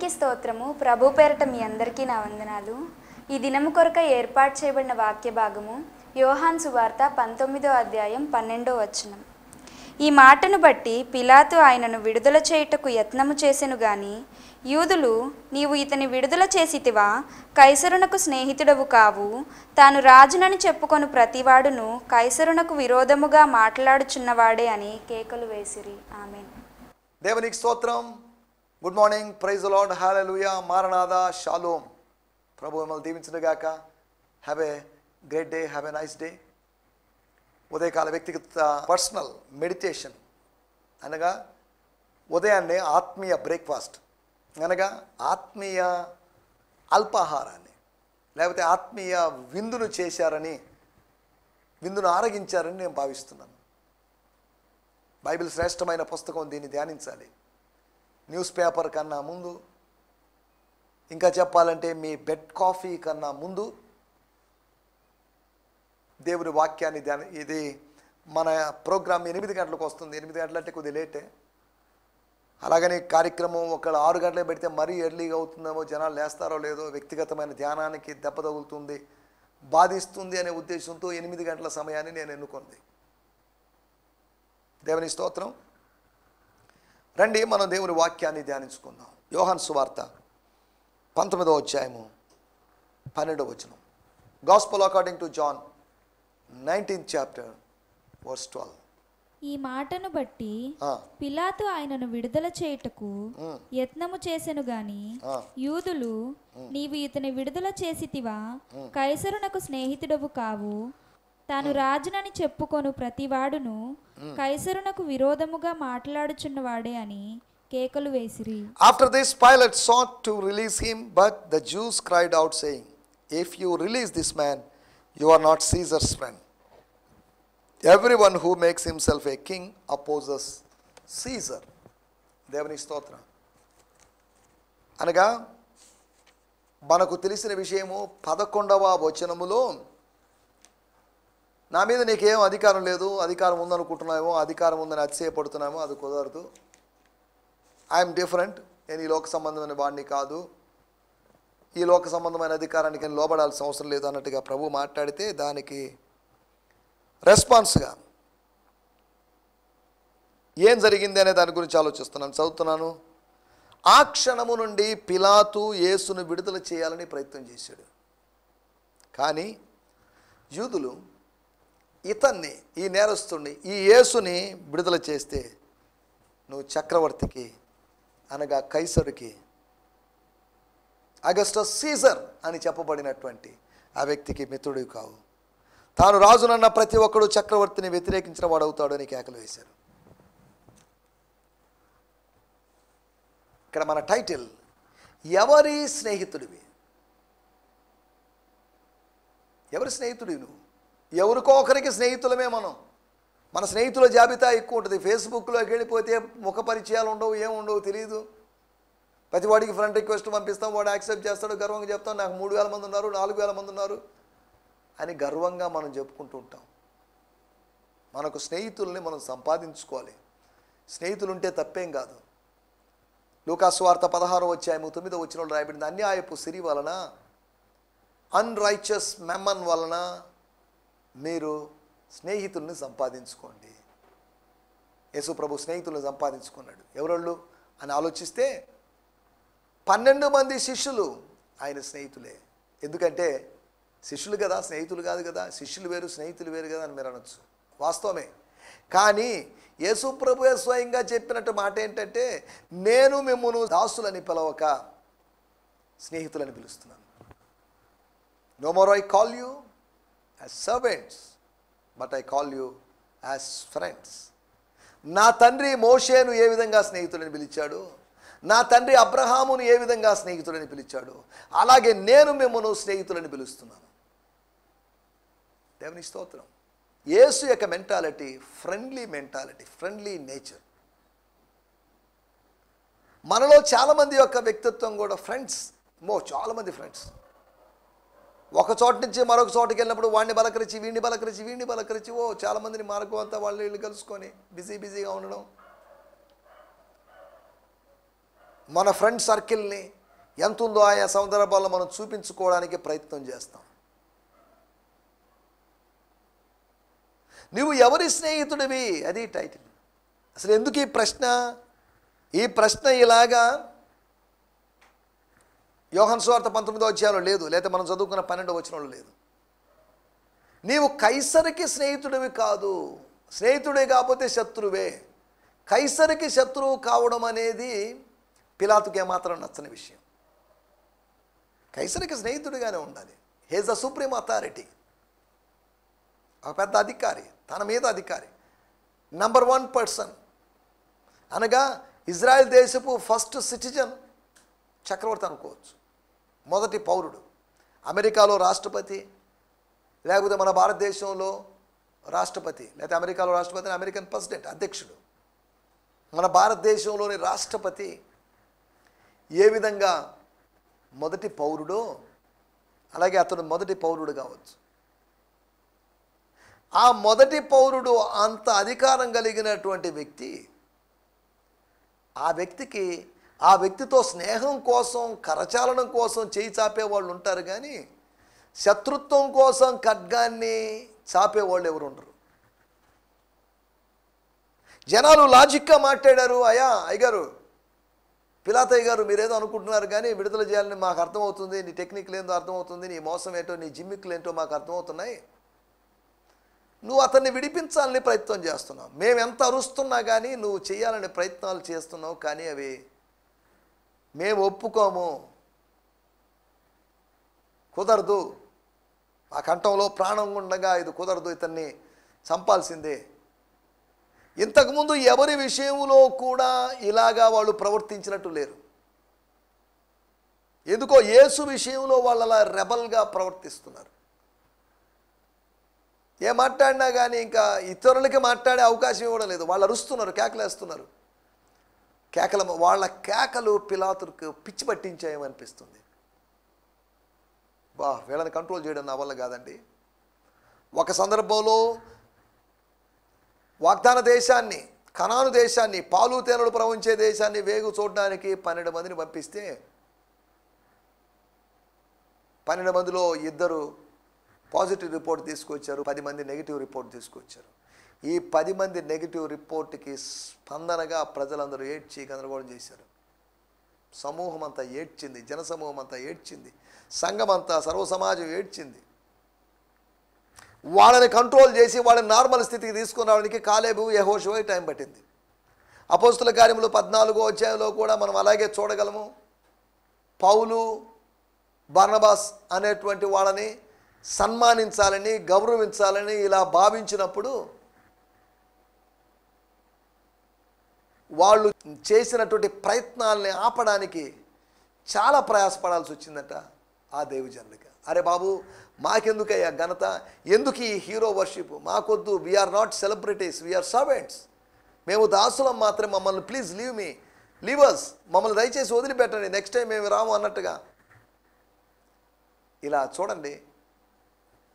దేవునికి స్తోత్రము. ప్రభు పేరట మీ అందరికీ నా వందనాలు. ఈ దినము కొరకై ఏర్పాటు చేయబడిన వాక్య భాగము యోహాను సువార్త 19వ అధ్యాయం 12వ వచనం. ఈ మాటను బట్టి పిలాతు ఆయనను విడుదల చేయుటకు యత్నము చేసెను గాని యూదులు, నీవు ఇతని విడుదల చేసితివా? కైసరునకు స్నేహితుడవు కావు, తాను రాజునని చెప్పుకొను ప్రతివాడును కైసరునకు విరోధముగా మాట్లాడుచున్నవాడే అని కేకలు వేసిరి. ఆమేన్. దేవునికి స్తోత్రం. Good morning, praise the Lord, hallelujah, మారనాథా, షాలోమ్. ప్రభు మిమ్మల్ని దీవించును గాక. Have a great day, have a nice day. ఉదయకాల వ్యక్తిగత పర్సనల్ మెడిటేషన్ అనగా ఉదయాన్నే ఆత్మీయ బ్రేక్ఫాస్ట్ అనగా ఆత్మీయ అల్పాహారాన్ని లేకపోతే ఆత్మీయ విందును చేశారని, విందును ఆరగించారని నేను భావిస్తున్నాను. బైబిల్ శ్రేష్టమైన పుస్తకం, దీన్ని ధ్యానించాలి. న్యూస్ పేపర్ కన్నా ముందు, ఇంకా చెప్పాలంటే మీ బెడ్ కాఫీ కన్నా ముందు దేవుని వాక్యాన్ని ఇది మన ప్రోగ్రామ్ 8 గంటలకు వస్తుంది. 8 గంటలంటే కొద్దిగా లేటే. అలాగని కార్యక్రమం ఒకళ్ళు 6 గంటలకు పెడితే మరీ ఎర్లీగా అవుతుందేమో, జనాలు లేస్తారో లేదో, వ్యక్తిగతమైన ధ్యానానికి దెబ్బ తగులుతుంది, బాధిస్తుంది అనే ఉద్దేశంతో 8 గంటల సమయాన్ని నేను ఎన్నుకుంది. దేవుని స్తోత్రం. రండి మనం దేవుని వాక్యాన్ని ధ్యానించుకుందాం. యోహాను సువార్త 19వ అధ్యాయము 12వ వచనం. Gospel according to John 19th chapter verse 12. ఈ మాటను బట్టి పిలాతు ఆయనను విడుదల చేయుటకు యత్నము చేసెను గాని యూదులు, నీవు ఇతని విడుదల చేసితివా? కైసరునకు స్నేహితుడవు కావు, తాను రాజునని చెప్పుకొను ప్రతివాడును కైసరునకు విరోధముగా మాట్లాడుచున్నవాడే అని కేకలు వేసిరి. After this Pilate sought to release him, but the Jews cried out saying, if you release this man, you are not Caesar's friend. Everyone who makes himself a king opposes Caesar. దేవుని స్తోత్రం. అనగా మనకు తెలిసిన విషయము 11వ వచనములో, నా మీద నీకేం అధికారం లేదు, అధికారం ఉందనుకుంటున్నామో, అధికారం ఉందని అతిశయపడుతున్నామో, అది కుదరదు. ఐఎమ్ డిఫరెంట్, నేను ఈ లోక సంబంధమైన వాడిని కాదు, ఈ లోక సంబంధమైన అధికారానికి నేను లోబడాల్సిన అవసరం లేదు అన్నట్టుగా ప్రభు మాట్లాడితే, దానికి రెస్పాన్స్గా ఏం జరిగింది అనే దాని గురించి ఆలోచిస్తున్నాను. చదువుతున్నాను. ఆ క్షణము నుండి పిలాతు యేసును విడుదల చేయాలని ప్రయత్నం చేశాడు. కానీ యూదులు ఇతన్ని, ఈ నేరస్తుడిని, ఈ యేసుని విడుదల చేస్తే నువ్వు చక్రవర్తికి అనగా కైసరుకి, అగస్టస్ సీజర్ అని చెప్పబడినటువంటి ఆ వ్యక్తికి మిత్రుడివి కావు, తాను రాజునన్న ప్రతి ఒక్కడు చక్రవర్తిని వ్యతిరేకించిన వాడవుతాడు అని కేకలు వేశారు. ఇక్కడ మన టైటిల్, ఎవరి స్నేహితుడివి? ఎవరి స్నేహితుడివి నువ్వు? ఎవరికో ఒకరికి స్నేహితులమే మనం. మన స్నేహితుల జాబితా ఎక్కువ ఉంటుంది. ఫేస్బుక్లోకి వెళ్ళిపోతే ముఖ పరిచయాలు ఉండవు, ఏముండవు, తెలియదు. ప్రతి వాడికి ఫ్రెండ్ రిక్వెస్ట్ పంపిస్తాం, వాడు యాక్సెప్ట్ చేస్తాడు, గర్వంగా చెప్తాం, నాకు 3000 మంది ఉన్నారు, 4000 మంది ఉన్నారు అని గర్వంగా మనం చెప్పుకుంటూ ఉంటాం. మనకు స్నేహితుల్ని మనం సంపాదించుకోవాలి. స్నేహితులు ఉంటే తప్పేం కాదు. లూకాసు వార్త 16వ అధ్యాయం 9వ వచనంలో రాయబడింది, అన్యాయపు సిరి వలన, అన్రైచియస్ మెమన్ వలన మీరు స్నేహితుల్ని సంపాదించుకోండి. యేసు ప్రభు స్నేహితులను సంపాదించుకున్నాడు. ఎవరోళ్ళు అని ఆలోచిస్తే 12 మంది శిష్యులు ఆయన స్నేహితులే. ఎందుకంటే శిష్యులు కదా, స్నేహితులు కాదు కదా. శిష్యులు వేరు, స్నేహితులు వేరు కదా అని మీరు అనొచ్చు. వాస్తవమే. కానీ యేసు ప్రభువే స్వయంగా చెప్పినట్టు మాట ఏంటంటే, నేను మిమ్మును దాసులని పిలవక స్నేహితులని పిలుస్తున్నాను. No more I call you as servants, but I call you as friends. నా తండ్రి మోషేను ఏ విధంగా స్నేహితులని పిలిచాడు, నా తండ్రి అబ్రహామును ఏ విధంగా స్నేహితులని పిలిచాడు, అలాగే నేను మిమ్మల్ని స్నేహితులని పిలుస్తున్నాను. దేవుని స్తోత్రం. యేసు యొక్క mentality friendly mentality, friendly nature. మనలో చాలామంది యొక్క వ్యక్తిత్వం కూడా ఫ్రెండ్స్, చాలామంది ఫ్రెండ్స్. ఒక చోట నుంచి మరొక చోటుకి వెళ్ళినప్పుడు వాడిని బలకరించి, వీడిని బలకరించి చాలామందిని మార్గం అంతా వాళ్ళు కలుసుకొని బిజీగా ఉండడం. మన ఫ్రెండ్ సర్కిల్ని ఎంత ఉందో ఆయా సందర్భాల్లో మనం చూపించుకోవడానికి ప్రయత్నం చేస్తాం. నువ్వు ఎవరి స్నేహితుడివి, అది టైటిల్. అసలు ఎందుకు ఈ ప్రశ్న? ఈ ప్రశ్న ఇలాగా యోహాను సువార్త 19వ అధ్యాయంలో లేదు, లేదా మనం చదువుకున్న 12వ వచనంలో లేదు. నీవు కైసరికి స్నేహితుడివి కాదు. స్నేహితుడే కాకపోతే శత్రువే. కైసరికి శత్రువు కావడం అనేది పిలాతుకి ఏమాత్రం నచ్చని విషయం. కైసరికి స్నేహితుడిగానే ఉండాలి. హీజ్ ద సుప్రీం అథారిటీ, ఒక పెద్ద అధికారి, తన మీద అధికారి, నంబర్ 1 పర్సన్. అనగా ఇజ్రాయెల్ దేశపు ఫస్ట్ సిటిజన్ చక్రవర్తి అనుకోవచ్చు, మొదటి పౌరుడు. అమెరికాలో రాష్ట్రపతి, లేకపోతే మన భారతదేశంలో రాష్ట్రపతి, లేకపోతే అమెరికాలో రాష్ట్రపతి, అమెరికన్ ప్రెసిడెంట్, అధ్యక్షుడు. మన భారతదేశంలోని రాష్ట్రపతి ఏ విధంగా మొదటి పౌరుడో అలాగే అతడు మొదటి పౌరుడు కావచ్చు. ఆ మొదటి పౌరుడు అంత అధికారం కలిగినటువంటి వ్యక్తి, ఆ వ్యక్తితో స్నేహం కోసం, కరచాలనం కోసం చేయి చాపేవాళ్ళు ఉంటారు, కానీ శత్రుత్వం కోసం ఖడ్గాన్ని చాపేవాళ్ళు ఎవరు ఉండరు. జనాలు లాజిక్గా మాట్లాడారు. అయ్యగారు, పిలాతయ్య గారు, మీరేదో అనుకుంటున్నారు కానీ విడుదల చేయాలని మాకు అర్థమవుతుంది. నీ టెక్నిక్లు ఏంటో అర్థమవుతుంది, నీ మోసం ఏంటో, నీ జిమ్మిక్లు ఏంటో మాకు అర్థమవుతున్నాయి. నువ్వు అతన్ని విడిపించాలని ప్రయత్నం చేస్తున్నావు. మేము ఎంత అరుస్తున్నా కానీ నువ్వు చేయాలనే ప్రయత్నాలు చేస్తున్నావు, కానీ అవి మేము ఒప్పుకోము, కుదరదు. ఆ కంఠంలో ప్రాణం ఉండగా ఇది కుదరదు, ఇతన్ని చంపాల్సిందే. ఇంతకుముందు ఎవరి విషయంలో కూడా ఇలాగా వాళ్ళు ప్రవర్తించినట్టు లేరు. ఎందుకో యేసు విషయంలో వాళ్ళు అలా రెబల్గా ప్రవర్తిస్తున్నారు. ఏ మాట్లాడినా కానీ ఇంకా ఇతరులకి మాట్లాడే అవకాశం ఇవ్వడం లేదు. వాళ్ళు అరుస్తున్నారు, కేకలేస్తున్నారు. వాళ్ళ కేకలు పిలాతుకు పిచ్చి పట్టించాయమనిపిస్తుంది. వీళ్ళని కంట్రోల్ చేయడం నా వల్ల కాదండి. ఒక సందర్భంలో వాగ్దాన దేశాన్ని, కనాను దేశాన్ని, పాలు తేనెలు ప్రవహించే దేశాన్ని వేగు చూడడానికి 12 మందిని పంపిస్తే 12 మందిలో 2 పాజిటివ్ రిపోర్ట్ తీసుకొచ్చారు, 10 మంది నెగిటివ్ రిపోర్ట్ తీసుకొచ్చారు. ఈ 10 మంది నెగిటివ్ రిపోర్ట్కి స్పందనగా ప్రజలందరూ ఏడ్చి గందరగోళం చేశారు. సమూహం అంతా ఏడ్చింది, జనసమూహం అంతా ఏడ్చింది, సంఘం అంతా, సర్వ సమాజం ఏడ్చింది. వాళ్ళని కంట్రోల్ చేసి వాళ్ళని నార్మల్ స్థితికి తీసుకుని రావడానికి కాలేబు, యెహోషువ టైం పట్టింది. అపోస్తుల కార్యములు 14వ అధ్యాయంలో కూడా మనం అలాగే చూడగలము. పౌలు, బర్నబాస్ అనేటువంటి వాళ్ళని సన్మానించాలని, గౌరవించాలని ఇలా భావించినప్పుడు వాళ్ళు చేసినటువంటి ప్రయత్నాలని ఆపడానికి చాలా ప్రయాసపడాల్సి వచ్చిందట ఆ దైవజనులకి. అరే బాబు, మాకెందుకయ్యా ఘనత, ఎందుకు ఈ హీరో వర్షిప్, మాకొద్దు. We are not celebrities, we are servants. మేము దాసులం మాత్రం, మమ్మల్ని ప్లీజ్ లీవ్ అస్, మమ్మల్ని దయచేసి వదిలిపెట్టండి, నెక్స్ట్ టైం మేము రాము అన్నట్టుగా. ఇలా చూడండి,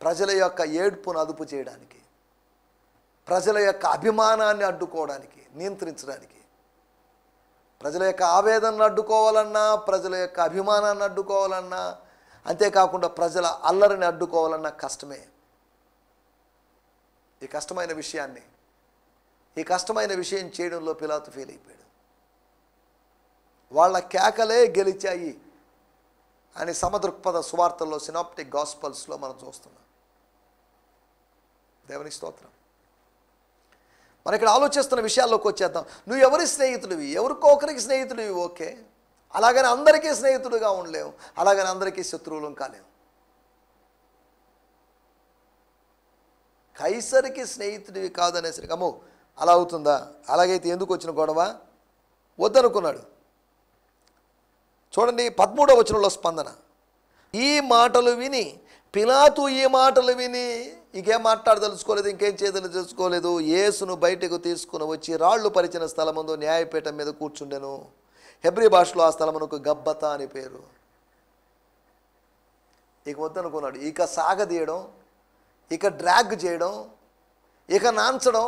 ప్రజల యొక్క ఏడ్పును అదుపు చేయడానికి, ప్రజల యొక్క అభిమానాన్ని అడ్డుకోవడానికి, నియంత్రించడానికి, ప్రజల యొక్క ఆవేదనను అడ్డుకోవాలన్నా, ప్రజల యొక్క అభిమానాన్ని అడ్డుకోవాలన్నా, అంతేకాకుండా ప్రజల అల్లరిని అడ్డుకోవాలన్నా కష్టమే. ఈ కష్టమైన విషయం చేయడంలో పిలాతు ఫెయిల్ అయిపోయాడు. వాళ్ళ కేకలే గెలిచాయి అని సమదృక్పథ సువార్తల్లో, సినాప్టిక్ గాస్పల్స్లో మనం చూస్తున్నాం. దేవుని స్తోత్రం. మనం ఇక్కడ ఆలోచిస్తున్న విషయాల్లోకి వచ్చేద్దాం. నువ్వు ఎవరి స్నేహితుడివి? ఎవరికొకరికి స్నేహితుడివి, ఓకే. అలాగని అందరికీ స్నేహితుడిగా ఉండలేవు, అలాగని అందరికీ శత్రువులం కాలేము. కైసరికి స్నేహితుడివి కాదనేసరికి అమ్మో అలా అవుతుందా, అలాగైతే ఎందుకు వచ్చిన గొడవ, వద్దనుకున్నాడు. చూడండి 13వ వచనంలో స్పందన. ఈ మాటలు విని పిలాతు ఇంకేం మాట్లాడదలుచుకోలేదు, ఇంకేం చేయదలుచుకోలేదు. యేసును బయటకు తీసుకుని వచ్చి రాళ్ళు పరిచిన స్థలముందు న్యాయపీఠం మీద కూర్చుండెను. హెబ్రీ భాషలో ఆ స్థలమునకు గబ్బతా అని పేరు. ఇక వద్దనుకున్నాడు. ఇక సాగదీయడం, ఇక డ్రాగ్ చేయడం, ఇక నాంచడం,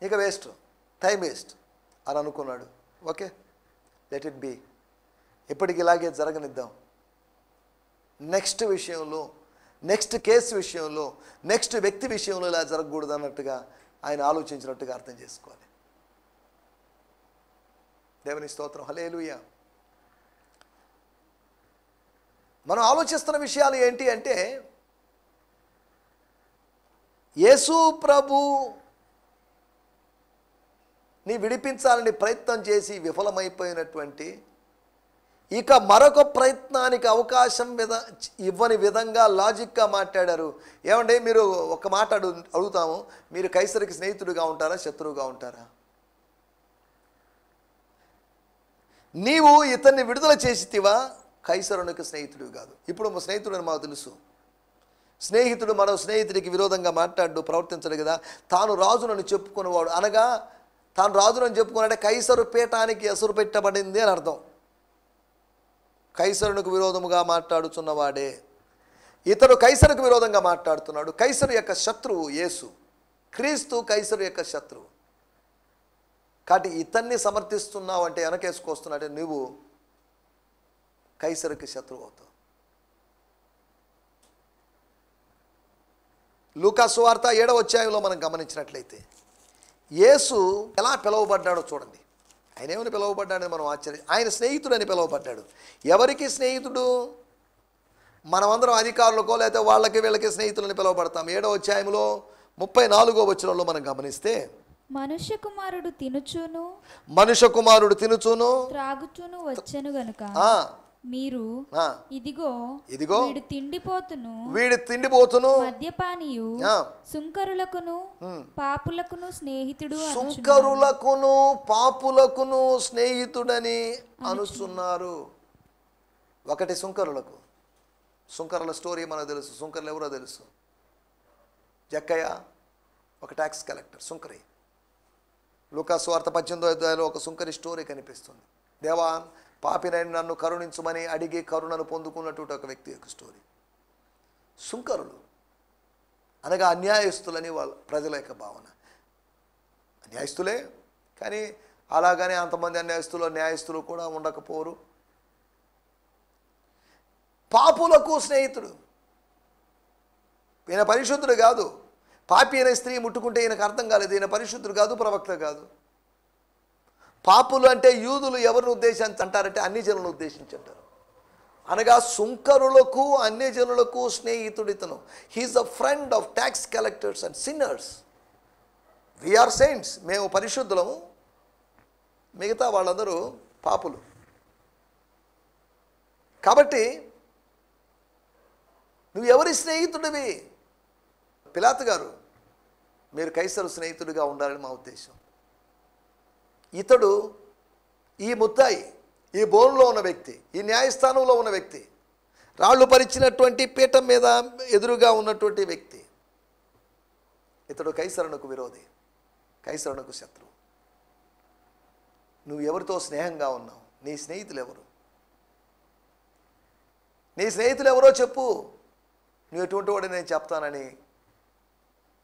ఇక వేస్ట్, టైం వేస్ట్ అని అనుకున్నాడు. Okay, let it be. ఎప్పటికి ఇలాగే జరగనిద్దాం. నెక్స్ట్ విషయంలో, నెక్స్ట్ కేసు విషయంలో, నెక్స్ట్ వ్యక్తి విషయంలో ఇలా జరగకూడదు అన్నట్టుగా ఆయన ఆలోచించినట్టుగా అర్థం చేసుకోవాలి. దేవుని స్తోత్రం. హల్లెలూయా. మనం ఆలోచిస్తున్న విషయాలు ఏంటి అంటే, యేసు ప్రభు నీ విడిపించాలని ప్రయత్నం చేసి విఫలమైపోయినటువంటి, ఇక మరొక ప్రయత్నానికి అవకాశం ఇవ్వని విధంగా లాజిక్గా మాట్లాడారు. ఏమంటే మీరు ఒక మాట అడుగుతాము, మీరు కైసరికి స్నేహితుడిగా ఉంటారా, శత్రువుగా ఉంటారా? నీవు ఇతన్ని విడుదల చేసితివా, కైసరునికి స్నేహితుడు కాదు. ఇప్పుడు మా స్నేహితుడు అని మాకు తెలుసు. స్నేహితుడు మరో స్నేహితుడికి విరోధంగా మాట్లాడు, ప్రవర్తించడు కదా. తాను రాజునని చెప్పుకునేవాడు, అనగా తాను రాజునని చెప్పుకున్నాడే కైసరు పీఠానికి ఎసురు పెట్టబడింది అని అర్థం. కైసరునికి విరోధముగా మాట్లాడుచున్నవాడే ఇతడు కైసరుకు విరోధంగా మాట్లాడుతున్నాడు. కైసరు యొక్క శత్రువు యేసు క్రీస్తు, కైసరు యొక్క శత్రువు. కాబట్టి ఇతన్ని సమర్థిస్తున్నావు అంటే, వెనకేసుకొస్తున్నాడే, నువ్వు కైసరుకి శత్రువు అవుతావు. లూకా సువార్త 7వ అధ్యాయంలో మనం గమనించినట్లయితే యేసు ఎలా పిలువబడ్డాడో చూడండి. ఆయన ఏమని పిలువబడ్డాడని మనం ఆయన స్నేహితుడని పిలువబడ్డాడు. ఎవరికి స్నేహితుడు? మనమందరం అధికారులకో లేకపోతే వాళ్ళకి వీళ్ళకి స్నేహితులని పిలువబడతాం. 7వ అధ్యాయంలో 34వ వచనంలో మనం గమనిస్తే, మనుష్య కుమారుడు తినుచును త్రాగుచును వచ్చెను గనుక మీరు ఇదిగో వీడు తిండిపోతును మద్యపానీయు సుంకరులకును పాపులకును స్నేహితుడని అనుచున్నారు. ఒకటి సుంకరుల స్టోరీ మనకు తెలుసు. సుంకరులు ఎవరో తెలుసు. జక్కయ్య ఒక ట్యాక్స్ కలెక్టర్, సుంకరి. లూకా సువార్త 18వ అధ్యాయంలో ఒక సుంకరి స్టోరీ కనిపిస్తుంది. దేవా, పాపినైన నన్ను కరుణించుమని అడిగి కరుణను పొందుకున్నటువంటి ఒక వ్యక్తి యొక్క స్టోరీ. సుంకరులు అనగా అన్యాయస్తులని వాళ్ళ ప్రజల యొక్క భావన. అన్యాయస్తులే, కానీ అలాగనే అంతమంది న్యాయస్తులు కూడా ఉండకపోరు. పాపులకు స్నేహితుడు. ఈయన పరిశుద్ధుడు కాదు. పాపి అనే స్త్రీ ముట్టుకుంటే ఈయనకు అర్థం కాలేదు, ఈయన పరిశుద్ధుడు కాదు, ప్రవక్త కాదు. పాపులు అంటే యూదులు ఎవరిని ఉద్దేశించి అంటారంటే అన్ని జనులను ఉద్దేశించి అంటారు. అనగా సుంకరులకు అన్ని జనులకు స్నేహితుడు ఇతను. He's a friend of tax collectors and sinners. We are saints, మేము పరిశుద్ధులము, మిగతా వాళ్ళందరూ పాపులు. కాబట్టి నువ్వు ఎవరి స్నేహితుడివి? పిలాతు గారు, మీరు కైసరు స్నేహితుడిగా ఉండాలని మా ఉద్దేశం. ఇతడు ఈ ముద్దాయి, ఈ బోన్లో ఉన్న వ్యక్తి, ఈ న్యాయస్థానంలో ఉన్న వ్యక్తి, రాళ్ళు పరిచినటువంటి పీఠం మీద ఎదురుగా ఉన్నటువంటి వ్యక్తి. ఇతడు కైసరునకు విరోధి, కైసరునకు శత్రువు. నువ్వు ఎవరితో స్నేహంగా ఉన్నావు? నీ స్నేహితులు ఎవరు? నీ స్నేహితులు ఎవరో చెప్పు. నువ్వు ఎటువంటి వాడు నేను చెప్తానని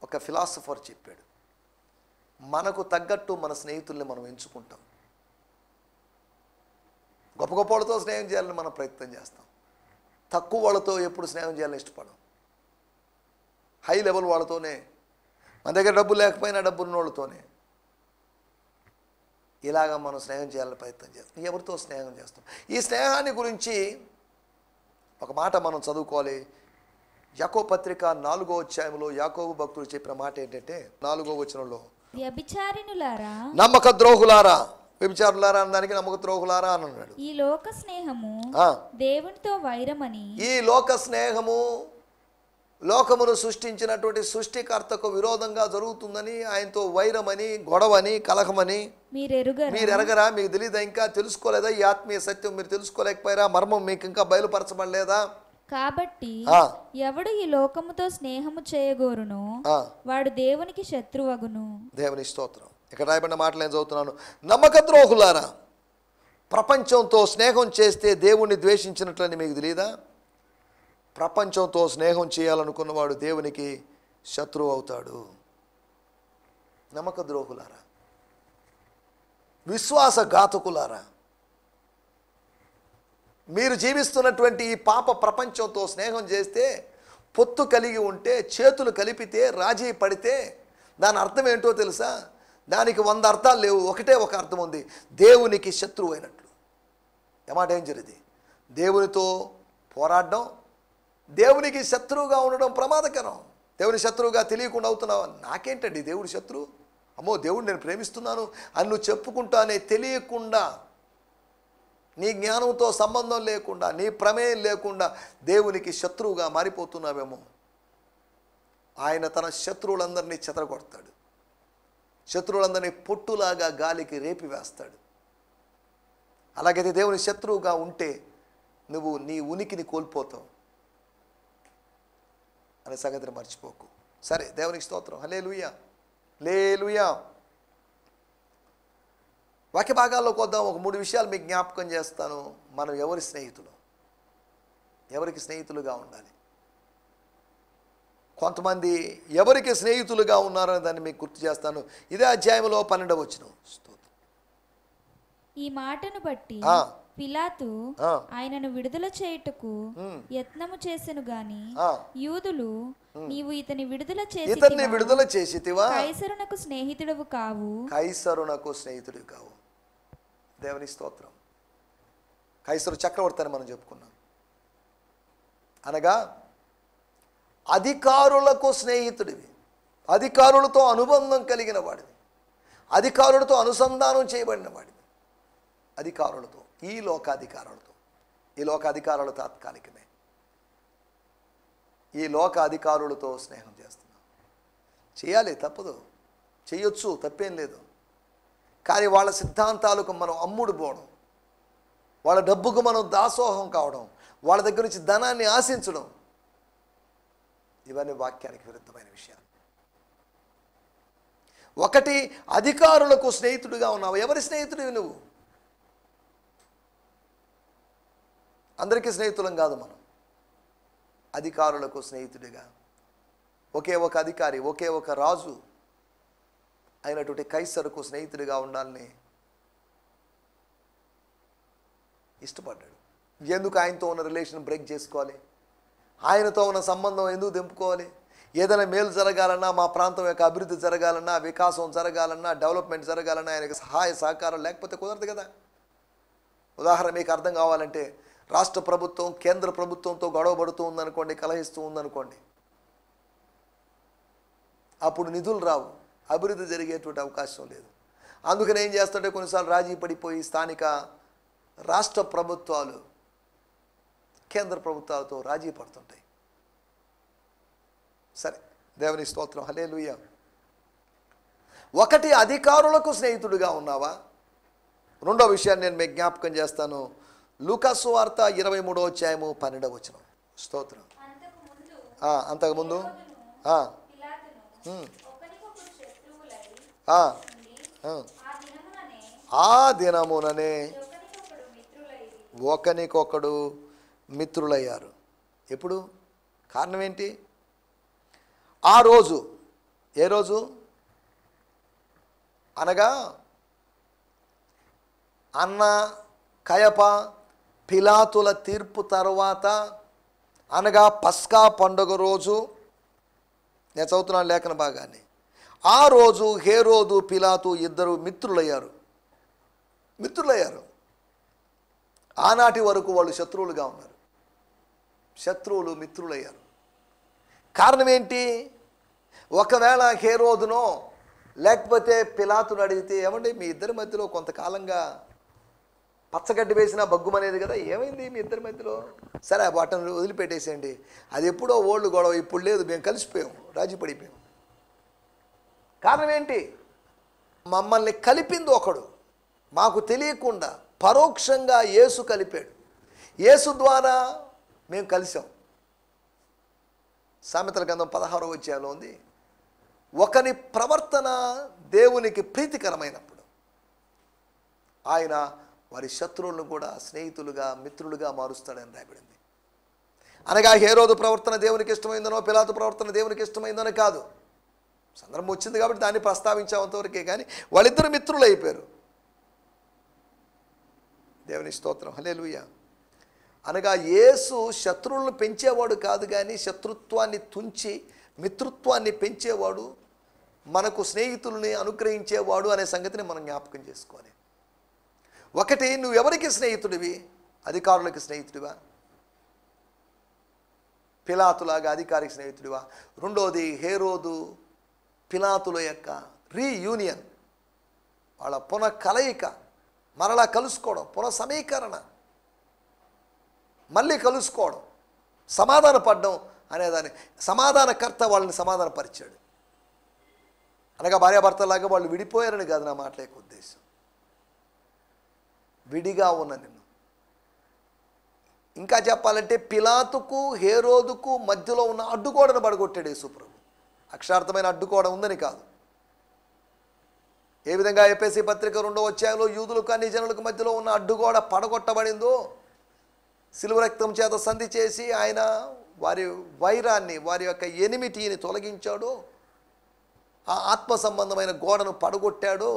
ఒక ఫిలాసఫర్ చెప్పాడు. మనకు తగ్గట్టు మన స్నేహితుల్ని మనం ఎంచుకుంటాం. గొప్ప గొప్ప వాళ్ళతో స్నేహం చేయాలని మనం ప్రయత్నం చేస్తాం. తక్కువ వాళ్ళతో ఎప్పుడు స్నేహం చేయాలని ఇష్టపడం. హై లెవెల్ వాళ్ళతోనే, మన దగ్గర డబ్బు లేకపోయినా డబ్బున్న వాళ్ళతోనే ఇలాగా మనం స్నేహం చేయాలని ప్రయత్నం చేస్తాం. ఎవరితో స్నేహం చేస్తాం? ఈ స్నేహాన్ని గురించి ఒక మాట మనం చదువుకోవాలి. యాకోబు పత్రిక 4వ అధ్యాయంలో యాకోబు భక్తుడు చెప్పిన మాట ఏంటంటే, 4వ వచనంలో, వ్యభిచారిణులారా, నమ్మక ద్రోహులారా, వ్యభిచారులారా అనడానికి నమ్మక ద్రోహులారా అని అన్నాడు. ఈ లోక స్నేహము దేవునితో వైరమని, ఈ లోక స్నేహము లోకమును సృష్టించినటువంటి సృష్టికర్తకు విరోధంగా జరుగుతుందని, ఆయనతో వైరమని, గొడవని, కలహమని మీరెరగరా? మీకు తెలియదా? ఇంకా తెలుసుకోలేదా? ఈ ఆత్మీయ సత్యం మీరు తెలుసుకోలేకపోయారా? మర్మం మీకు ఇంకా బయలుపరచబడలేదా? కాబట్టి ఎవడు ఈ లోకముతో స్నేహము చేయగోరును వాడు దేవునికి శత్రువగును. దేవుని స్తోత్రం. ఇక్కడ రాయబడిన మాటలు నేను చదువుతున్నాను. నమ్మక ద్రోహులారా, ప్రపంచంతో స్నేహం చేస్తే దేవుణ్ణి ద్వేషించినట్లని మీకు తెలియదా? ప్రపంచంతో స్నేహం చేయాలనుకున్నవాడు దేవునికి శత్రువు అవుతాడు. నమ్మక ద్రోహులారా, విశ్వాసఘాతకులారా, మీరు జీవిస్తున్నటువంటి ఈ పాప ప్రపంచంతో స్నేహం చేస్తే, పొత్తు కలిగి ఉంటే, చేతులు కలిపితే, రాజీ పడితే దాని అర్థం ఏంటో తెలుసా? దానికి 100 అర్థాలు లేవు, ఒకటే ఒక అర్థం ఉంది, దేవునికి శత్రువు అయినట్లు. ఏమా డేంజర్ ఇది! దేవునితో పోరాడడం, దేవునికి శత్రువుగా ఉండడం ప్రమాదకరం. దేవుని శత్రువుగా తెలియకుండా అవుతున్నావా? నాకేంటండి దేవుడి శత్రువు, అమ్మో దేవుడు నేను ప్రేమిస్తున్నాను అని నువ్వు చెప్పుకుంటానే తెలియకుండా, నీ జ్ఞానంతో సంబంధం లేకుండా, నీ ప్రమేయం లేకుండా దేవునికి శత్రువుగా మారిపోతున్నావేమో. ఆయన తన శత్రువులందరినీ చెదరగొడతాడు, శత్రువులందరినీ పొట్టులాగా గాలికి రేపివేస్తాడు. అలాగైతే దేవుని శత్రువుగా ఉంటే నువ్వు నీ ఉనికిని కోల్పోతావు అనే సంగతిని మర్చిపోకు. సరే, దేవునికి స్తోత్రం. హల్లెలూయా, హల్లెలూయా. వాక్య భాగాల్లోకి వద్దాం. ఒక 3 విషయాలు మీకు జ్ఞాపకం చేస్తాను. మనం ఎవరి స్నేహితులు, ఎవరికి స్నేహితులుగా ఉండాలి. కొంతమంది ఎవరికి స్నేహితులుగా ఉన్నారని దాన్ని మీకు గుర్తు చేస్తాను. ఇదే అధ్యాయంలో 12వ వచనం. ఈ మాటను బట్టి పిలాతు ఆయనను విడుదల చేయుటకు యత్నము చేసెను గాని యూదులు, నీవు ఇతని విడుదల చేసితివా, కైసరునకు స్నేహితుడవు కావు, కైసరునకు స్నేహితుడు కావు. దేవుని స్తోత్రం. కైసరు చక్రవర్తి అని మనం చెప్పుకున్నాం. అనగా అధికారులకు స్నేహితుడివి, అధికారులతో అనుబంధం కలిగిన వాడివి, అధికారులతో అనుసంధానం చేయబడిన వాడివి. అధికారులతో, ఈ లోకాధికారులతో. ఈ లోకాధికారులు తాత్కాలికమే. ఈ లోక అధికారులతో స్నేహం చేస్తున్నాం. చేయాలి, తప్పదు, చేయొచ్చు, తప్పేం లేదు. కానీ వాళ్ళ సిద్ధాంతాలకు మనం అమ్ముడు పోవడం, వాళ్ళ డబ్బుకు మనం దాసోహం కావడం, వాళ్ళ దగ్గర నుంచి ధనాన్ని ఆశించడం, ఇవన్నీ వాక్యానికి విరుద్ధమైన విషయాలు. ఒకటి, అధికారులకు స్నేహితుడిగా ఉన్నావు. ఎవరి స్నేహితుడివి నువ్వు? అందరికీ స్నేహితులం కాదు మనం. అధికారులకు స్నేహితుడిగా, ఒకే ఒక అధికారి, ఒకే ఒక రాజు అయినటువంటి కైసరుకు స్నేహితుడిగా ఉండాలని ఇష్టపడ్డాడు. ఎందుకు ఆయనతో ఉన్న రిలేషన్ బ్రేక్ చేసుకోవాలి? ఆయనతో ఉన్న సంబంధం ఎందుకు తెంపుకోవాలి? ఏదైనా మేలు జరగాలన్నా, మా ప్రాంతం యొక్క అభివృద్ధి జరగాలన్నా, వికాసం జరగాలన్నా, డెవలప్మెంట్ జరగాలన్నా ఆయనకు సహాయ సహకారం లేకపోతే కుదరదు కదా. ఉదాహరణ మీకు అర్థం కావాలంటే, రాష్ట్ర ప్రభుత్వం కేంద్ర ప్రభుత్వంతో గొడవ పడుతూ ఉందనుకోండి, కలహిస్తూ ఉందనుకోండి, అప్పుడు నిధులు రావు, అభివృద్ధి జరిగేటువంటి అవకాశం లేదు. అందుకని ఏం చేస్తుంటే కొన్నిసార్లు రాజీ పడిపోయి స్థానిక రాష్ట్ర ప్రభుత్వాలు కేంద్ర ప్రభుత్వాలతో రాజీ పడుతుంటాయి. సరే, దేవుని స్తోత్రం. హల్లెలూయా. ఒకటి, అధికారులకు స్నేహితుడిగా ఉన్నావా? రెండో విషయాన్ని నేను మీకు జ్ఞాపకం చేస్తాను. లూకా సువార్త 23వ అధ్యాయము 12వ వచనం. స్తోత్రం. అంతకుముందు ఆ దినముననే ఒకనికొకడు మిత్రులయ్యారు. ఎప్పుడు? కారణం ఏంటి? ఆ రోజు. ఏ రోజు? అనగా అన్న, కయప, పిలాతుల తీర్పు తర్వాత, అనగా పస్కా పండుగ రోజు. నేను చదువుతున్నాను లేఖన భాగాన్ని. ఆ రోజు హేరోదు, పిలాతు ఇద్దరు మిత్రులయ్యారు. ఆనాటి వరకు వాళ్ళు శత్రువులుగా ఉన్నారు. శత్రువులు మిత్రులయ్యారు. కారణం ఏంటి? ఒకవేళ హేరోదునో లేకపోతే పిలాతును అడిగితే, ఏమండి మీ ఇద్దరి మధ్యలో కొంతకాలంగా పచ్చగడ్డి వేసినా బగ్గుమనేది కదా, ఏమైంది మీ ఇద్దరి మధ్యలో? సరే, ఆ బట్టను వదిలిపెట్టేసేయండి, అది ఎప్పుడో ఓల్డ్ గొడవ, ఇప్పుడు లేదు, మేము కలిసిపోయాం, రాజీ పడిపోయాం. కారణం ఏంటి? మమ్మల్ని కలిపింది ఒకడు, మాకు తెలియకుండా పరోక్షంగా యేసు కలిపాడు. యేసు ద్వారా మేము కలిసాం. సామెతల గ్రంథం 16వ అధ్యాయంలో ఉంది, ఒకని ప్రవర్తన దేవునికి ప్రీతికరమైనప్పుడు ఆయన వారి శత్రువులను కూడా స్నేహితులుగా, మిత్రులుగా మారుస్తాడని రాయబడింది. అనగా హేరోదు ప్రవర్తన దేవునికి ఇష్టమైందనో, పిలాతు ప్రవర్తన దేవునికి ఇష్టమైందనో కాదు. సందర్భం వచ్చింది కాబట్టి దాన్ని ప్రస్తావించేంతవరకే, కానీ వాళ్ళిద్దరు మిత్రులు అయిపోయారు. దేవుని స్తోత్రం. హల్లెలూయా. అనగా యేసు శత్రువులను పెంచేవాడు కాదు, కానీ శత్రుత్వాన్ని తుంచి మిత్రుత్వాన్ని పెంచేవాడు, మనకు స్నేహితుల్ని అనుగ్రహించేవాడు అనే సంగతిని మనం జ్ఞాపకం చేసుకోవాలి. ఒకటి, నువ్వెవరికి స్నేహితుడివి? అధికారులకు స్నేహితుడివా? పిలాతులాగా అధికారికి స్నేహితుడివా? రెండోది, హేరోదు పిలాతుల యొక్క రీయూనియన్, వాళ్ళ పునః కలయిక, మరలా కలుసుకోవడం, పునః సమీకరణ, మళ్ళీ కలుసుకోవడం, సమాధాన పడడం అనేదాన్ని, సమాధానకర్త వాళ్ళని సమాధానపరిచాడు. అనగా భార్యాభర్తలాగా వాళ్ళు విడిపోయారని కాదు నా మాటల యొక్క ఉద్దేశం. విడిగా ఉన్న నిన్ను, ఇంకా చెప్పాలంటే పిలాతుకు హేరోదుకు మధ్యలో ఉన్న అడ్డుగోడను పడగొట్టాడు యేసుప్రభు. అక్షరార్థమైన అడ్డుగోడ ఉందని కాదు. ఏ విధంగా ఎఫెసీ పత్రిక 2వ అధ్యాయంలో యూదులకు అన్ని జనులకు మధ్యలో ఉన్న అడ్డుగోడ పడగొట్టబడిందో, శిలువ రక్తం చేత సంధి చేసి ఆయన వారి వైరాన్ని, వారి యొక్క ఎనిమిటీని తొలగించాడు, ఆ ఆత్మ సంబంధమైన గోడను పడగొట్టాడు.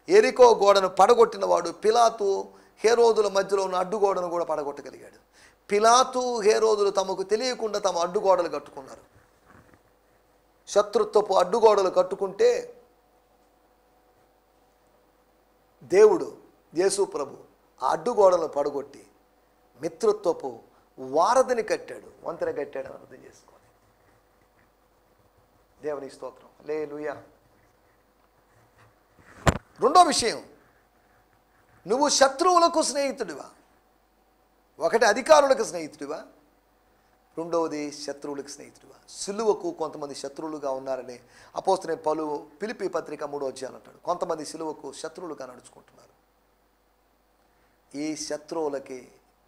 ఎరికో గోడను పడగొట్టిన వాడు పిలాతు హేరోదుల మధ్యలో ఉన్న అడ్డుగోడను కూడా పడగొట్టగలిగాడు. పిలాతు హేరోదులు తమకు తెలియకుండా తమ అడ్డుగోడలు కట్టుకున్నారు. శత్రుత్వపు అడ్డుగోడలు కట్టుకుంటే దేవుడు యేసు ప్రభు ఆ అడ్డుగోడలను పడగొట్టి మిత్రత్వపు వారధిని కట్టాడు, వంతెన కట్టాడు అని అర్థం చేసుకోవాలి. దేవుని స్తోత్రం, హల్లెలూయా. రెండో విషయం, నువ్వు శత్రువులకు స్నేహితుడివా? ఒకటి, అధికారులకు స్నేహితుడివా? రెండవది, శత్రువులకు స్నేహితుడివా? సిలువకు కొంతమంది శత్రువులుగా ఉన్నారని అపోస్తలుడైన పౌలు ఫిలిప్పీ పత్రిక 3వ అధ్యాయం అంటాడు. కొంతమంది సిలువకు శత్రువులుగా నడుచుకుంటున్నారు. ఈ శత్రువులకి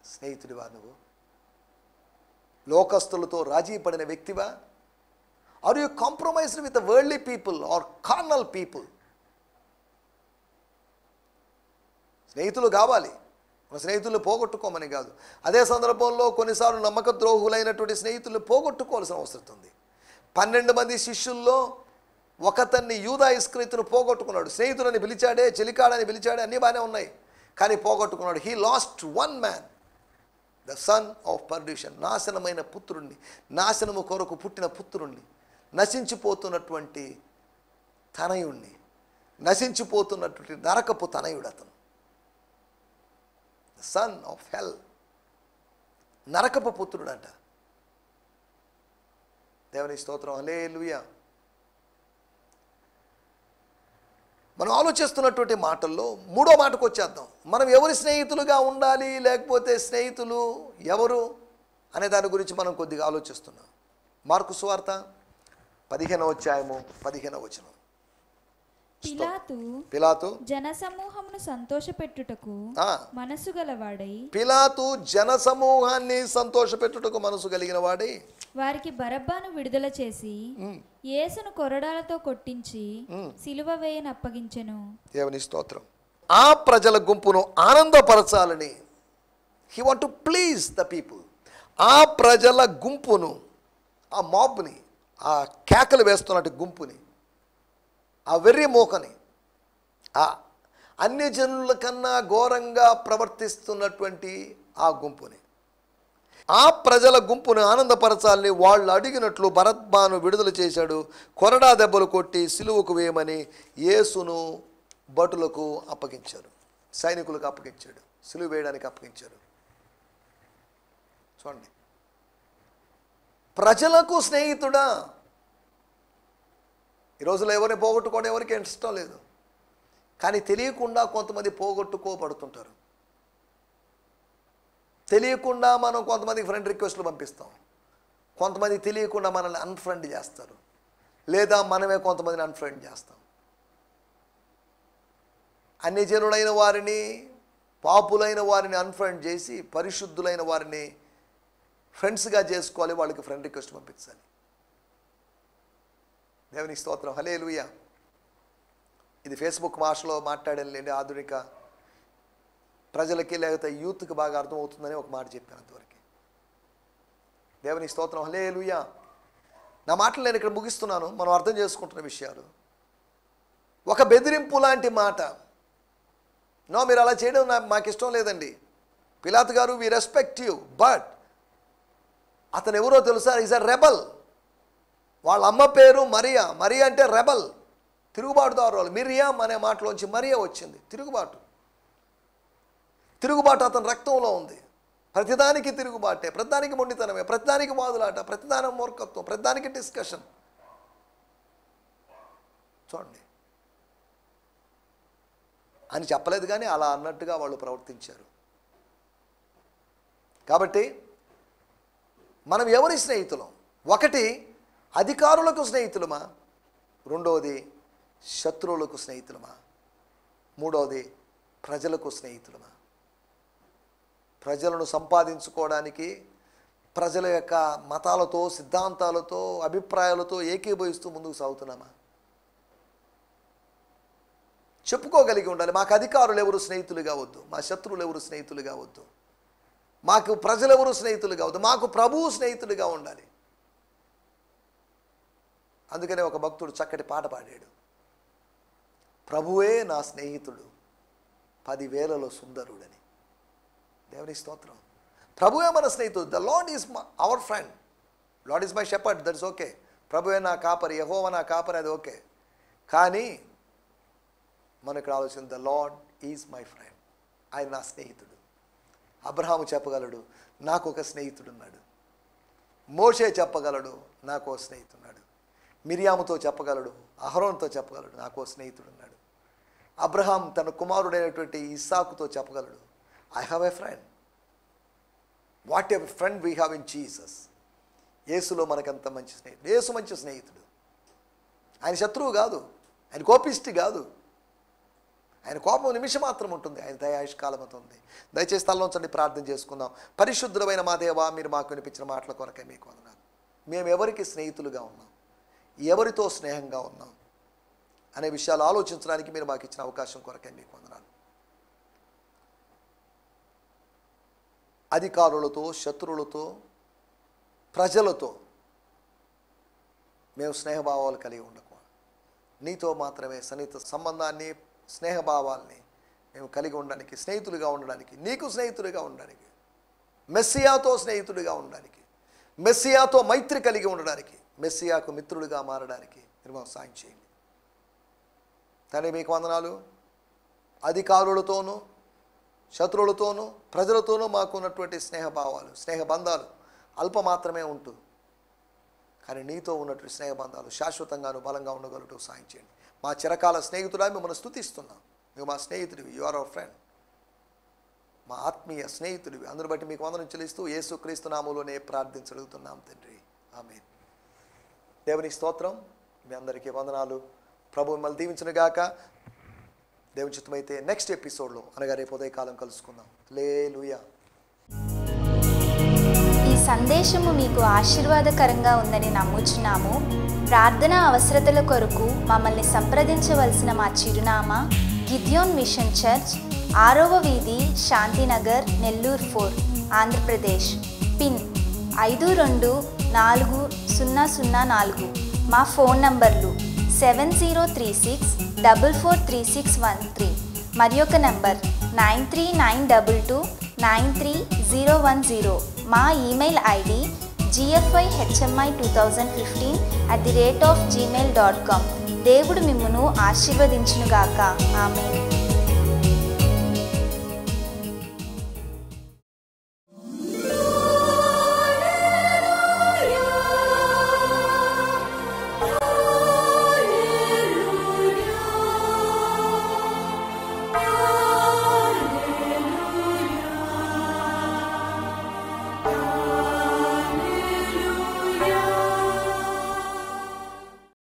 స్నేహితుడివా నువ్వు? లోకస్తులతో రాజీ పడిన వ్యక్తివా? Are you compromised with the worldly people or carnal people? స్నేహితులు కావాలి, మన స్నేహితులను పోగొట్టుకోమని కాదు. అదే సందర్భంలో కొన్నిసార్లు నమ్మక ద్రోహులైనటువంటి స్నేహితులను పోగొట్టుకోవాల్సిన అవసరం ఉంది. 12 మంది శిష్యుల్లో ఒకతన్ని యూదా ఇస్కరియోతును పోగొట్టుకున్నాడు. స్నేహితులని పిలిచాడే, చెలికాడని పిలిచాడే, అన్నీ బాగానే ఉన్నాయి, కానీ పోగొట్టుకున్నాడు. He lost one man, the son of perdition, నాశనమైన పుత్రుణ్ణి, నాశనము కొరకు పుట్టిన పుత్రుణ్ణి, నశించిపోతున్నటువంటి తనయుణ్ణి, నశించిపోతున్నటువంటి నరకపు తనయుడు అతను. సన్ ఆఫ్ హెల్, నరకపు పుత్రుడంట. దేవుని స్తోత్రం, హల్లెలూయా. మనం ఆలోచిస్తున్నటువంటి మాటల్లో మూడో మాటకు వచ్చేద్దాం. మనం ఎవరి స్నేహితులుగా ఉండాలి, లేకపోతే స్నేహితులు ఎవరు అనే దాని గురించి మనం కొద్దిగా ఆలోచిస్తున్నాం. మార్కు సువార్త 15వ అధ్యాయము 15వ వచనం. పిలాతు జనసమూహమును సంతోషపెట్టుటకు మనసు గలవాడై, పిలాతు జనసమూహాన్ని సంతోషపెట్టుటకు మనసు కలిగిన వాడై వారికి బరబ్బను విడుదల చేసి యేసును కొరడాలతో కొట్టించి సిలువ వేయని అప్పగించెను. దేవుని స్తోత్రం. ఆ ప్రజల గుంపును ఆనందపరచాలని, he want to please the people. ఆ ప్రజల గుంపును, ఆ మాబ్ని, ఆ కేకలు వేస్తున్నట్టు గుంపుని, ఆ వెర్రి మోకని, ఆ అన్య జనుల కన్నా ఘోరంగా ప్రవర్తిస్తున్నటువంటి ఆ గుంపుని, ఆ ప్రజల గుంపును ఆనందపరచాలని వాళ్ళు అడిగినట్లు బరబ్బను విడుదల చేశాడు. కొరడా దెబ్బలు కొట్టి సిలువకు వేయమని యేసును భటులకు అప్పగించారు, సైనికులకు అప్పగించాడు, సిలువ వేయడానికి అప్పగించారు. చూడండి, ప్రజలకు స్నేహితుడా? ఈ రోజులో ఎవరిని పోగొట్టుకోవడం ఎవరికి ఇష్టం లేదు, కానీ తెలియకుండా కొంతమంది పోగొట్టుకోబడుతుంటారు. తెలియకుండా మనం కొంతమందికి ఫ్రెండ్ రిక్వెస్ట్లు పంపిస్తాం, కొంతమంది తెలియకుండా మనల్ని అన్ఫ్రెండ్ చేస్తారు, లేదా మనమే కొంతమందిని అన్ఫ్రెండ్ చేస్తాం. అన్ని జనులైన వారిని, పాపులైన వారిని అన్ఫ్రెండ్ చేసి పరిశుద్ధులైన వారిని ఫ్రెండ్స్గా చేసుకోవాలి, వాళ్ళకి ఫ్రెండ్ రిక్వెస్ట్ పంపించాలి. దేవుని స్తోత్రం, హల్లెలూయా. ఇది ఫేస్బుక్ భాషలో మాట్లాడలేండి, ఆధునిక ప్రజలకి లేకపోతే యూత్కి బాగా అర్థమవుతుందని ఒక మాట చెప్పాను అంతవరకు. దేవుని స్తోత్రం, హల్లెలూయా. నా మాటలు నేను ఇక్కడ ముగిస్తున్నాను. మనం అర్థం చేసుకుంటున్న విషయాలు, ఒక బెదిరింపు లాంటి మాట, నో మీరు అలా చేయడం మాకు ఇష్టం లేదండి పిలాతు గారు, వి రెస్పెక్ట్ యూ, బట్ అతను ఎవరో తెలుసా? Is a rebel. వాళ్ళ అమ్మ పేరు మరియా. మరియా అంటే రెబల్, తిరుగుబాటుదారు. వాళ్ళు మిరియాం అనే మాటలోంచి మరియా వచ్చింది. తిరుగుబాటు అతని రక్తంలో ఉంది. ప్రతిదానికి తిరుగుబాటే, ప్రతిదానికి మొండితనమే, ప్రతిదానికి వాదులాట, ప్రతిదానికి మూర్ఖత్వం, ప్రతిదానికి డిస్కషన్. చూడండి, అని చెప్పలేదు కానీ అలా అన్నట్టుగా వాళ్ళు ప్రవర్తించారు. కాబట్టి మనం ఎవరి స్నేహితులం? ఒకటి, అధికారులకు స్నేహితులమా? రెండవది, శత్రువులకు స్నేహితులమా? మూడవది, ప్రజలకు స్నేహితులమా? ప్రజలను సంపాదించుకోవడానికి ప్రజల యొక్క మతాలతో, సిద్ధాంతాలతో, అభిప్రాయాలతో ఏకీభవిస్తూ ముందుకు సాగుతున్నామా? చెప్పుకోగలిగి ఉండాలి, మాకు అధికారులు ఎవరు స్నేహితులుగా వద్దు, మా శత్రువులు ఎవరు స్నేహితులుగా వద్దు, మాకు ప్రజలెవరు స్నేహితులుగా వద్దు, మాకు ప్రభువు స్నేహితులుగా ఉండాలి. అందుకనే ఒక భక్తుడు చక్కటి పాట పాడాడు, ప్రభువే నా స్నేహితుడు 10,000లో సుందరుడని. దేవుని స్తోత్రం. ప్రభువే మన స్నేహితుడు. The lord is our friend, lord is my shepherd, that's okay. ప్రభువే నా కాపరి, యెహోవా నా కాపరి, అది ఓకే. కానీ మనం ఇక్కడ ఆలోచన, the lord is my friend, ఆయన నా స్నేహితుడు. అబ్రహాము చెప్పగలడు, నాకు ఒక స్నేహితుడున్నాడు. మోషే చెప్పగలడు, నాకు ఒక స్నేహితుడున్నాడు. మిరియాముతో చెప్పగలడు, అహరోన్తో చెప్పగలడు, నాకు ఒక స్నేహితుడున్నాడు. అబ్రహాం తన కుమారుడైనటువంటి ఇస్సాకుతో చెప్పగలడు, I have a friend. What a friend we have in Jesus. యేసులో మనకంత మంచి స్నేహితుడు. యేసు మంచి స్నేహితుడు. ఆయన శత్రువు కాదు, ఆయన కోపిష్టి కాదు. ఆయన కోపం నిమిషం మాత్రం ఉంటుంది, ఆయన దయాయుష్కాలం ఉంది. దయచేసి తలలోంచండి, ప్రార్థన చేసుకుందాం. పరిశుద్ధమైన మా దేవా, మీరు మాకు వినిపించిన మాటల కొరకే మీకు వందనాలు. మేము ఎవరికి స్నేహితులుగా ఉన్నాం, ఎవరితో స్నేహంగా ఉన్నాం అనే విషయాలు ఆలోచించడానికి మీరు మాకు ఇచ్చిన అవకాశం కొరకే మీకు వందనాలు. అధికారులతో, శత్రువులతో, ప్రజలతో మేము స్నేహభావాలు కలిగి ఉండకూడదు. నీతో మాత్రమే సన్నిహిత సంబంధాన్ని, స్నేహభావాల్ని మేము కలిగి ఉండడానికి, స్నేహితులుగా ఉండడానికి, నీకు స్నేహితుడిగా ఉండడానికి, మెస్సియాతో స్నేహితుడిగా ఉండడానికి, మెస్సియాతో మైత్రి కలిగి ఉండడానికి, మెస్సియాకు మిత్రుడిగా మారడానికి మీరు మాకు సాయం చేయండి. తండ్రి మీకు వందనాలు. అధికారులతోనూ, శత్రువులతోనూ, ప్రజలతోనూ మాకు ఉన్నటువంటి స్నేహభావాలు, స్నేహబంధాలు అల్ప మాత్రమే ఉంటూ, కానీ నీతో ఉన్నటువంటి స్నేహబంధాలు శాశ్వతంగాను బలంగా ఉండగలుగుతూ సాయం చేయండి. మా చిరకాల స్నేహితుడా, మిమ్మల్ని స్తుతిస్తున్నాం. నువ్వు మా స్నేహితుడివి, యు ఆర్ అవర్ ఫ్రెండ్, మా ఆత్మీయ స్నేహితుడివి. అందరూ బట్టి మీకు వందనం చెల్లిస్తూ యేసుక్రీస్తు నామములోనే ప్రార్థించగలుగుతున్నాం తండ్రి, ఆమేన్. దేవుని స్తోత్రం. మీ అందరికీ వందనాలు. ప్రభు మిమ్మల్ని దీవించునుగాక. దేవుని చిత్తమైతే నెక్స్ట్ ఎపిసోడ్లో, అనగా రేపు ఉదయకాలం కలుసుకుందాం. హల్లెలూయా. ఈ సందేశము మీకు ఆశీర్వాదకరంగా ఉందని నమ్ముచున్నాము. ప్రార్థన అవసరతల కొరకు మమ్మల్ని సంప్రదించవలసిన మా చిరునామా గిద్యోన్ మిషన్ చర్చ్, 6వ వీధి, శాంతినగర్, నెల్లూరు 4, ఆంధ్రప్రదేశ్. పిన్ 524004. మా ఫోన్ నంబర్లు 7036443613 మరి ఒక నంబర్ 9392293010. మా ఈమెయిల్ ఐడి gfihmi2015@gmail.com. దేవుడు మిమ్మును ఆశీర్వదించునుగాక. ఆమేన్.